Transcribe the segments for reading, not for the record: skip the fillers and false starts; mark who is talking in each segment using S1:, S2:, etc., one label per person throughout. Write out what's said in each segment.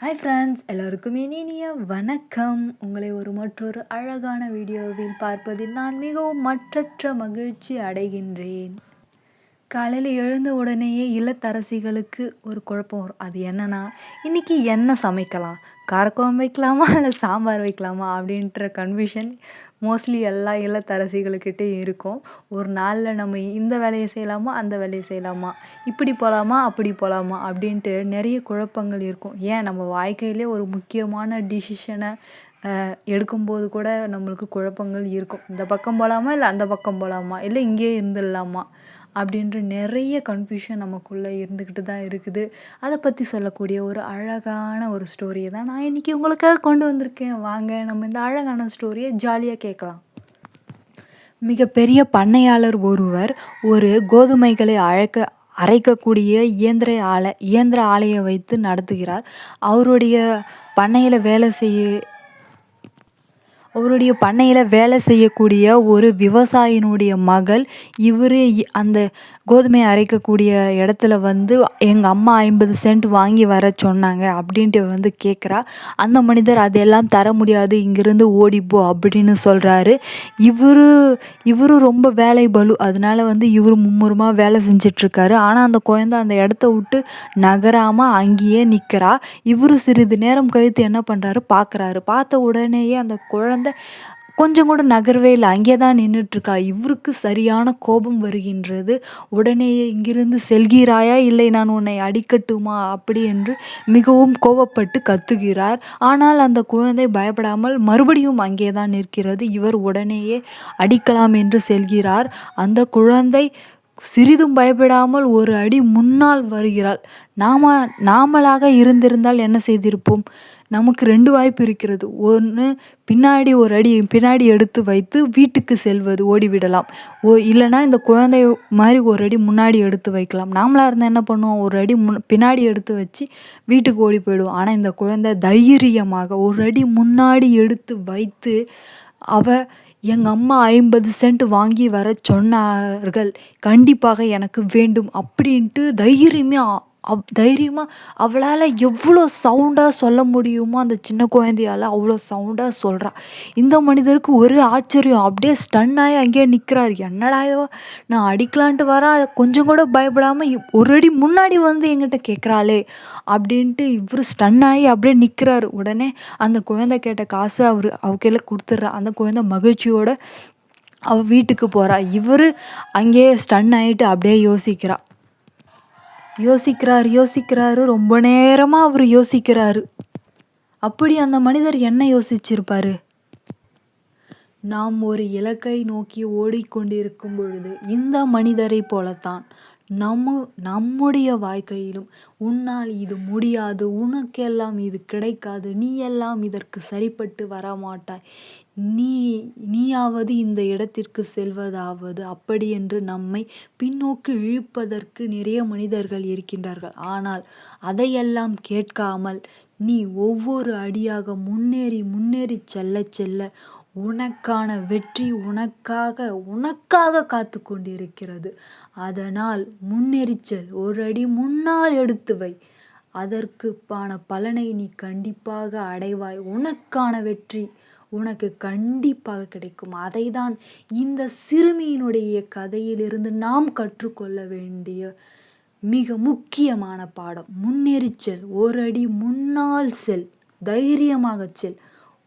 S1: Hi friends, எல்லோருக்கும் இனிய வணக்கம். உங்களை மற்றொரு அழகான வீடியோவில் பார்ப்பதில் நான் மிகவும் மற்றற்ற மகிழ்ச்சி அடைகின்றேன். காலையில் எழுந்த உடனேயே இல்லத்தரசிகளுக்கு ஒரு குழப்பம் வரும். அது என்னன்னா, இன்னைக்கு என்ன சமைக்கலாம்? காரக்குழம்பு வைக்கலாமா? இல்லை சாம்பார் வைக்கலாமா? அப்படின்ற கன்ஃபியூஷன் மோஸ்ட்லி எல்லா இல்லத்தரசிகளுக்கிட்டேயும் இருக்கும். ஒரு நாளில் நம்ம இந்த வேலையை செய்யலாமா? அந்த வேலையை செய்யலாமா? இப்படி போகலாமா? அப்படி போகலாமா? அப்படின்ட்டு நிறைய குழப்பங்கள் இருக்கும். ஏன் நம்ம வாழ்க்கையிலே ஒரு முக்கியமான டிசிஷனை எடுக்கும்போது கூட நம்மளுக்கு குழப்பங்கள் இருக்கும். இந்த பக்கம் போகலாமா? இல்லை அந்த பக்கம் போகலாமா? இல்லை இங்கேயே இருந்துடலாமா? அப்படின்ற நிறைய கன்ஃப்யூஷன் நமக்குள்ளே இருந்துக்கிட்டு தான் இருக்குது. அதை பற்றி சொல்லக்கூடிய ஒரு அழகான ஒரு ஸ்டோரியை தான் நான் இன்றைக்கி உங்களுக்காக கொண்டு வந்திருக்கேன். வாங்க நம்ம இந்த அழகான ஸ்டோரியை ஜாலியாக கேட்கலாம். மிகப்பெரிய பண்ணையாளர் ஒருவர் ஒரு கோதுமைகளை அரைக்கக்கூடிய இயந்திர ஆலையை வைத்து நடத்துகிறார். அவருடைய பண்ணையில் வேலை செய்யக்கூடிய ஒரு விவசாயினுடைய மகள் இவர் அந்த கோதுமை அரைக்கக்கூடிய இடத்துல வந்து எங்கள் அம்மா 50 சென்ட் வாங்கி வர சொன்னாங்க அப்படின்ட்டு கேட்குறா. அந்த மனிதர் அதெல்லாம் தர முடியாது, இங்கிருந்து ஓடிப்போ அப்படின்னு சொல்கிறாரு. இவரு ரொம்ப வேலை பளு, அதனால இவர் மும்முரமாக வேலை செஞ்சிட்ருக்காரு. ஆனால் அந்த குழந்தை அந்த இடத்த விட்டு நகராமல் அங்கேயே நிற்கிறா. இவர் சிறிது நேரம் கழித்து என்ன பண்ணுறாரு, பார்த்த உடனேயே அந்த குழந்தை கொஞ்சம் கூட நகரவே இல்லை, அங்கே தான் நின்றுட்டுருக்கா. இவருக்கு சரியான கோபம் வருகின்றது. உடனேயே இங்கிருந்து செல்கிறாயா, இல்லை நான் உன்னை அடிக்கட்டுமா அப்படி என்று மிகவும் கோபப்பட்டு கத்துகிறார். ஆனால் அந்த குழந்தை பயப்படாமல் மறுபடியும் அங்கே தான் நிற்கிறது. இவர் உடனேயே அடிக்கலாம் என்று செல்கிறார். அந்த குழந்தை சிறிதும் பயப்படாமல் ஒரு அடி முன்னால் வருகிறாள். நாமளாக இருந்திருந்தால் என்ன செய்திருப்போம்? நமக்கு 2 வாய்ப்பு இருக்கிறது. ஒன்று, ஒரு அடி பின்னாடி எடுத்து வைத்து வீட்டுக்கு செல்வது, ஓடிவிடலாம். இல்லைனா இந்த குழந்தை மாதிரி ஒரு அடி முன்னாடி எடுத்து வைக்கலாம். நாமளாக இருந்தால் என்ன பண்ணுவோம்? ஒரு அடி பின்னாடி எடுத்து வச்சு வீட்டுக்கு ஓடி போயிடுவோம். ஆனால் இந்த குழந்தை தைரியமாக ஒரு அடி முன்னாடி எடுத்து வைத்து, எங்கள் அம்மா 50 சென்ட் வாங்கி வர சொன்னார்கள், கண்டிப்பாக எனக்கு வேண்டும் அப்படின்ட்டு தைரியமாக அவளால் எவ்வளோ சவுண்டாக சொல்ல முடியுமோ அந்த சின்ன குழந்தையால் அவ்வளோ சவுண்டாக சொல்கிறா. இந்த மனிதருக்கு ஒரு ஆச்சரியம், அப்படியே ஸ்டன் ஆகி அங்கேயே நிற்கிறார். என்னடா இவ, நான் அடிக்கலான்ட்டு வரா, கொஞ்சம் கூட பயப்படாமல் ஒரு அடி முன்னாடி என்கிட்ட கேட்குறாளே அப்படின்ட்டு இவர் ஸ்டன் ஆகி அப்படியே நிற்கிறாரு. உடனே அந்த குழந்தை கேட்ட காசை அவ கையில் கொடுத்துட்றா. அந்த குழந்தை மகிழ்ச்சியோட அவள் வீட்டுக்கு போகிறா. இவர் அங்கேயே ஸ்டன் ஆகிட்டு அப்படியே யோசிக்கிறாரு. ரொம்ப நேரமாக அவர் யோசிக்கிறாரு. அப்படி அந்த மனிதர் என்ன யோசிச்சிருப்பாரு? நாம் ஒரு இலக்கை நோக்கி ஓடிக்கொண்டிருக்கும் பொழுது இந்த மனிதரை போலத்தான் நம்முடைய வாழ்க்கையிலும், உன்னால் இது முடியாது, உனக்கெல்லாம் இது கிடைக்காது, நீ எல்லாம் இதற்கு சரிப்பட்டு வரமாட்டாய், நீயாவது இந்த இடத்திற்கு செல்வதாவது அப்படி என்று நம்மை பின்னோக்கி இழுப்பதற்கு நிறைய மனிதர்கள் இருக்கின்றார்கள். ஆனால் அதையெல்லாம் கேட்காமல் நீ ஒவ்வொரு அடியாக முன்னேறி செல்ல செல்ல உனக்கான வெற்றி உனக்காக காத்து கொண்டிருக்கிறது. அதனால் முன்னேறிச்சல், ஒரு அடி முன்னால் எடுத்து வை, அதற்குப்பான பலனை நீ கண்டிப்பாக அடைவாய். உனக்கான வெற்றி உனக்கு கண்டிப்பாக கிடைக்கும். அதைதான் இந்த சிறுமியினுடைய கதையிலிருந்து நாம் கற்றுக்கொள்ள வேண்டிய மிக முக்கியமான பாடம். முன்னேறிச்சல், ஒரு அடி முன்னால் செல், தைரியமாக செல்,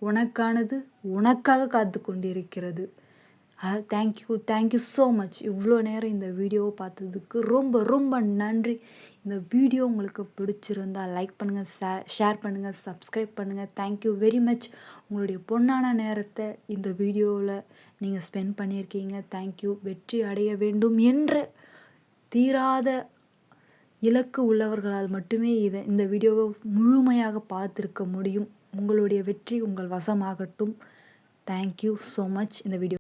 S1: உனக்கானது உனக்காக காத்து கொண்டிருக்கிறது. Thank you so much. இவ்வளோ நேரம் இந்த வீடியோவை பார்த்ததுக்கு ரொம்ப ரொம்ப நன்றி. இந்த வீடியோ உங்களுக்கு பிடிச்சிருந்தால் லைக் பண்ணுங்கள், ஷேர் பண்ணுங்கள், சப்ஸ்கிரைப் பண்ணுங்கள். Thank you very much. உங்களுடைய பொன்னான நேரத்தை இந்த வீடியோவில் நீங்கள் ஸ்பெண்ட் பண்ணியிருக்கீங்க. தேங்க்யூ. வெற்றி அடைய வேண்டும் என்ற தீராத இலக்கு உள்ளவர்களால் மட்டுமே இந்த வீடியோவை முழுமையாக பார்த்துருக்க முடியும். உங்களுடைய வெற்றி உங்கள் வசமாகட்டும். Thank you so much. இந்த வீடியோ